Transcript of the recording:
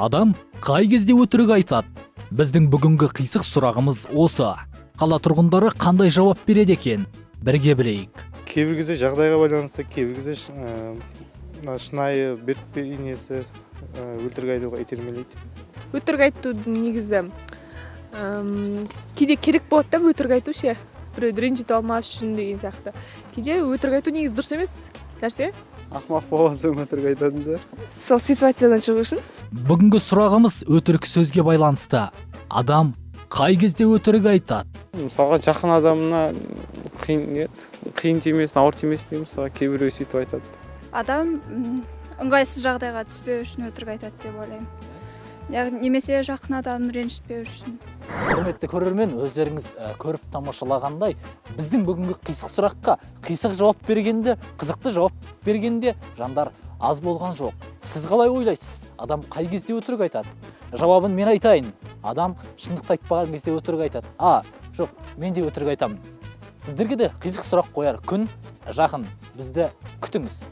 Адам қай кезде өтірік айтады? Біздің бүгінгі қисық сұрағымыз осы. Қала тұрғындары қандай жауап береді екен? Бірге білейік. Кейбір кезде жағдайға байланысты, кейбір кезде шынайы бет бейнесі өтірік айтуға итермелейді. Өтірік айтудың негізі кейде керек болады да өтірік айту ше. Біреуді ренжітіп алмас үшін деген сияқты. Кейде өтірік айту негізі дұрыс емес нәрсе. Ақымақ болсаң өтірік айтатын шығар. Сол ситуациядан шығу үшін. Бүгінгі сұрағымыз өтірік сөзге байланысты. Адам қай кезде өтірік айтады? Мысалға жақын адамына қиын тимесін, ауыр тимесін деймін, мысалға кейбіреу сөйтіп айтады. Адам ыңғайсыз жағдайға түспеу үшін өтірік айтады деп ойлаймын. Немесе жақын адамды ренжітпеу үшін. Құрметті көрермен, өздеріңіз көріп тамашалағандай, біздің бүгінгі қисық сұраққа қисық жауап бергенде, қызықты жауап бергенде жандар аз болған жоқ. Сіз қалай ойлайсыз? Адам қай кезде өтірік айтады? Жауабын мен айтайын. Адам шындықты айтпаған кезде өтірік айтады. Жоқ, мен де өтірік айтамын. Сіздерге де қисық сұрақ қояр күн жақын. Бізді күтіңіз.